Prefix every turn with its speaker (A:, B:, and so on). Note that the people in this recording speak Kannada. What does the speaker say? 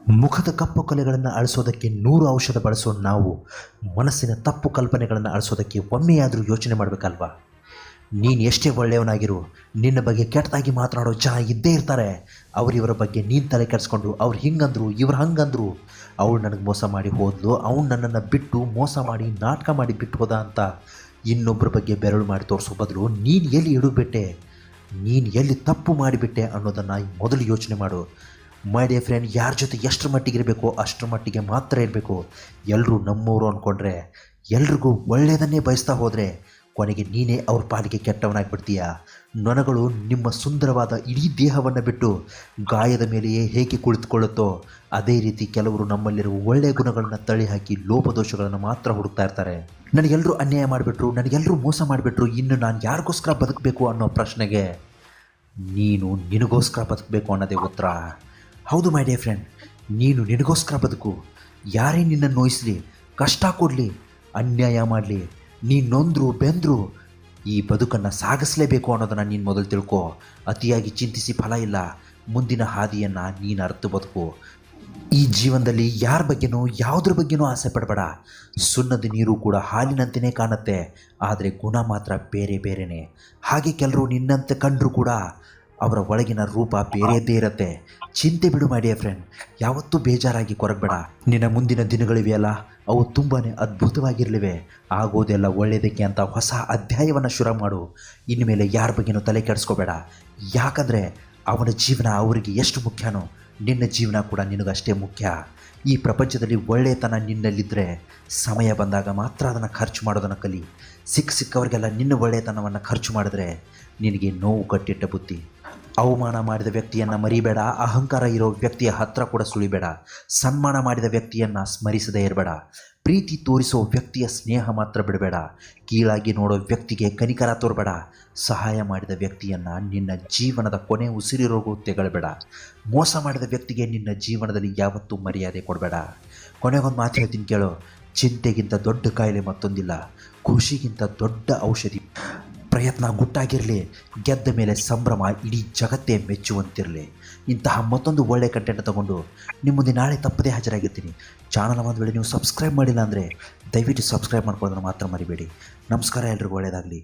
A: ಮುಖದ ಕಪ್ಪು ಕಲೆಗಳನ್ನು ಅಳಿಸೋದಕ್ಕೆ 100 ಔಷಧ ಬಳಸೋ ನಾವು ಮನಸ್ಸಿನ ತಪ್ಪು ಕಲ್ಪನೆಗಳನ್ನು ಅಳಿಸೋದಕ್ಕೆ ಒಮ್ಮೆಯಾದರೂ ಯೋಚನೆ ಮಾಡಬೇಕಲ್ವಾ? ನೀನು ಎಷ್ಟೇ ಒಳ್ಳೆಯವನಾಗಿರು, ನಿನ್ನ ಬಗ್ಗೆ ಕೆಟ್ಟದಾಗಿ ಮಾತನಾಡೋ ಜನ ಇದ್ದೇ ಇರ್ತಾರೆ. ಅವರಿವರ ಬಗ್ಗೆ ನೀನು ತಲೆ ಕೆಡಿಸ್ಕೊಂಡು ಅವ್ರು ಹಿಂಗಂದ್ರು ಇವ್ರು ಹಂಗಂದ್ರು, ಅವಳು ನನಗೆ ಮೋಸ ಮಾಡಿ ಹೋದ್ಲು, ಅವನು ನನ್ನನ್ನು ಬಿಟ್ಟು ಮೋಸ ಮಾಡಿ ನಾಟಕ ಮಾಡಿ ಬಿಟ್ಟು ಹೋದ ಅಂತ ಇನ್ನೊಬ್ಬರ ಬಗ್ಗೆ ಬೆರಳು ಮಾಡಿ ತೋರಿಸೋ ಬದಲು ನೀನು ಎಲ್ಲಿ ಎಡಬಿಟ್ಟೆ, ನೀನು ಎಲ್ಲಿ ತಪ್ಪು ಮಾಡಿಬಿಟ್ಟೆ ಅನ್ನೋದನ್ನು ಮೊದಲು ಯೋಚನೆ ಮಾಡು. ಮೈ ಡಿಯರ್ ಫ್ರೆಂಡ್, ಯಾರ ಜೊತೆ ಎಷ್ಟರ ಮಟ್ಟಿಗೆ ಇರಬೇಕು ಅಷ್ಟರ ಮಟ್ಟಿಗೆ ಮಾತ್ರ ಇರಬೇಕು. ಎಲ್ಲರೂ ನಮ್ಮವರು ಅಂದ್ಕೊಂಡ್ರೆ, ಎಲ್ರಿಗೂ ಒಳ್ಳೆಯದನ್ನೇ ಬಯಸ್ತಾ ಹೋದರೆ ಕೊನೆಗೆ ನೀನೇ ಅವ್ರ ಪಾಲಿಗೆ ಕೆಟ್ಟವನಾಗಿಬಿಡ್ತೀಯ. ನೊಣಗಳು ನಿಮ್ಮ ಸುಂದರವಾದ ಇಡೀ ದೇಹವನ್ನು ಬಿಟ್ಟು ಗಾಯದ ಮೇಲೆಯೇ ಹೇಗೆ ಕುಳಿತುಕೊಳ್ಳುತ್ತೋ ಅದೇ ರೀತಿ ಕೆಲವರು ನಮ್ಮಲ್ಲಿರುವ ಒಳ್ಳೆಯ ಗುಣಗಳನ್ನು ತಳ್ಳಿ ಹಾಕಿ ಲೋಪದೋಷಗಳನ್ನು ಮಾತ್ರ ಹುಡುಕ್ತಾ ಇರ್ತಾರೆ. ನನಗೆಲ್ಲರೂ ಅನ್ಯಾಯ ಮಾಡಿಬಿಟ್ರು, ನನಗೆಲ್ಲರೂ ಮೋಸ ಮಾಡಿಬಿಟ್ರು, ಇನ್ನು ನಾನು ಯಾರಿಗೋಸ್ಕರ ಬದುಕಬೇಕು ಅನ್ನೋ ಪ್ರಶ್ನೆಗೆ ನೀನು ನಿನಗೋಸ್ಕರ ಬದುಕಬೇಕು ಅನ್ನೋದೇ ಉತ್ತರ. ಹೌದು ಮೈ ಡಿಯರ್ ಫ್ರೆಂಡ್, ನೀನು ನಿನಗೋಸ್ಕರ ಬದುಕು. ಯಾರೇ ನಿನ್ನನ್ನು ನೋಯಿಸಲಿ, ಕಷ್ಟ ಕೊಡಲಿ, ಅನ್ಯಾಯ ಮಾಡಲಿ, ನೀನು ನೊಂದರು ಬೆಂದರು ಈ ಬದುಕನ್ನು ಸಾಗಿಸಲೇಬೇಕು ಅನ್ನೋದನ್ನು ನೀನು ಮೊದಲು ತಿಳ್ಕೊ. ಅತಿಯಾಗಿ ಚಿಂತಿಸಿ ಫಲ ಇಲ್ಲ. ಮುಂದಿನ ಹಾದಿಯನ್ನು ನೀನು ಅರ್ಥ ಬದುಕು. ಈ ಜೀವನದಲ್ಲಿ ಯಾರ ಬಗ್ಗೆನೂ ಯಾವುದ್ರ ಬಗ್ಗೆನೂ ಆಸೆ ಪಡಬೇಡ. ಸುಣ್ಣದ ನೀರು ಕೂಡ ಹಾಲಿನಂತೆಯೇ ಕಾಣುತ್ತೆ, ಆದರೆ ಗುಣ ಮಾತ್ರ ಬೇರೆ ಬೇರೆಯೇ. ಹಾಗೆ ಕೆಲವರು ನಿನ್ನಂತೆ ಕಂಡರೂ ಕೂಡ ಅವರ ಒಳಗಿನ ರೂಪ ಬೇರೆಯದ್ದೇ ಇರುತ್ತೆ. ಚಿಂತೆ ಬಿಡು ಮೈ ಡಿಯರ್ ಫ್ರೆಂಡ್, ಯಾವತ್ತೂ ಬೇಜಾರಾಗಿ ಕೊರಗಬೇಡ. ನಿನ್ನ ಮುಂದಿನ ದಿನಗಳಿವೆಯಲ್ಲ, ಅವು ತುಂಬಾ ಅದ್ಭುತವಾಗಿರಲಿವೆ. ಆಗೋದೆಲ್ಲ ಒಳ್ಳೆಯದಕ್ಕೆ ಅಂತ ಹೊಸ ಅಧ್ಯಾಯವನ್ನು ಶುರು ಮಾಡು. ಇನ್ಮೇಲೆ ಯಾರ ಬಗ್ಗೆನೂ ತಲೆ ಕೆಡಿಸ್ಕೋಬೇಡ. ಯಾಕಂದರೆ ಅವನ ಜೀವನ ಅವರಿಗೆ ಎಷ್ಟು ಮುಖ್ಯನೋ ನಿನ್ನ ಜೀವನ ಕೂಡ ನಿನಗಷ್ಟೇ ಮುಖ್ಯ. ಈ ಪ್ರಪಂಚದಲ್ಲಿ ಒಳ್ಳೆಯತನ ನಿನ್ನಲ್ಲಿದ್ದರೆ ಸಮಯ ಬಂದಾಗ ಮಾತ್ರ ಅದನ್ನು ಖರ್ಚು ಮಾಡೋದನ್ನು ಕಲಿ. ಸಿಕ್ಕವರಿಗೆಲ್ಲ ನಿನ್ನ ಒಳ್ಳೆಯತನವನ್ನು ಖರ್ಚು ಮಾಡಿದ್ರೆ ನಿನಗೆ ನೋವು ಕಟ್ಟಿಟ್ಟ ಬುದ್ಧಿ. ಅವಮಾನ ಮಾಡಿದ ವ್ಯಕ್ತಿಯನ್ನು ಮರಿಬೇಡ. ಅಹಂಕಾರ ಇರೋ ವ್ಯಕ್ತಿಯ ಹತ್ತಿರ ಕೂಡ ಸುಳಿಬೇಡ. ಸನ್ಮಾನ ಮಾಡಿದ ವ್ಯಕ್ತಿಯನ್ನು ಸ್ಮರಿಸದೇ ಇರಬೇಡ. ಪ್ರೀತಿ ತೋರಿಸೋ ವ್ಯಕ್ತಿಯ ಸ್ನೇಹ ಮಾತ್ರ ಬಿಡಬೇಡ. ಕೀಳಾಗಿ ನೋಡೋ ವ್ಯಕ್ತಿಗೆ ಕನಿಕರ ತೋರಬೇಡ. ಸಹಾಯ ಮಾಡಿದ ವ್ಯಕ್ತಿಯನ್ನು ನಿನ್ನ ಜೀವನದ ಕೊನೆ ಉಸಿರಿರೋಗೂ ತೆಗಳಬೇಡ. ಮೋಸ ಮಾಡಿದ ವ್ಯಕ್ತಿಗೆ ನಿನ್ನ ಜೀವನದಲ್ಲಿ ಯಾವತ್ತೂ ಮರ್ಯಾದೆ ಕೊಡಬೇಡ. ಕೊನೆಗೊಂದು ಮಾತು ಹೇಳ್ತೀನಿ ಕೇಳೋ, ಚಿಂತೆಗಿಂತ ದೊಡ್ಡ ಕಾಯಿಲೆ ಮತ್ತೊಂದಿಲ್ಲ, ಖುಷಿಗಿಂತ ದೊಡ್ಡ ಔಷಧಿ. ಪ್ರಯತ್ನ ಗುಟ್ಟಾಗಿರಲಿ, ಗೆದ್ದ ಮೇಲೆ ಸಂಭ್ರಮ ಇಡೀ ಜಗತ್ತೇ ಮೆಚ್ಚುವಂತಿರಲಿ. ಇಂತಹ ಮತ್ತೊಂದು ಒಳ್ಳೆಯ ಕಂಟೆಂಟ್ ತಗೊಂಡು ನಿಮ್ಮ ಮುಂದೆ ನಾಳೆ ತಪ್ಪದೇ ಹಾಜರಾಗಿರ್ತೀನಿ. ಚಾನಲ್ ಒಂದು ವೇಳೆ ನೀವು ಸಬ್ಸ್ಕ್ರೈಬ್ ಮಾಡಿಲ್ಲ ಅಂದರೆ ದಯವಿಟ್ಟು ಸಬ್ಸ್ಕ್ರೈಬ್ ಮಾಡ್ಕೊಳ್ಳೋದನ್ನು ಮಾತ್ರ ಮರಿಬೇಡಿ. ನಮಸ್ಕಾರ, ಎಲ್ರಿಗೂ ಒಳ್ಳೆಯದಾಗಲಿ.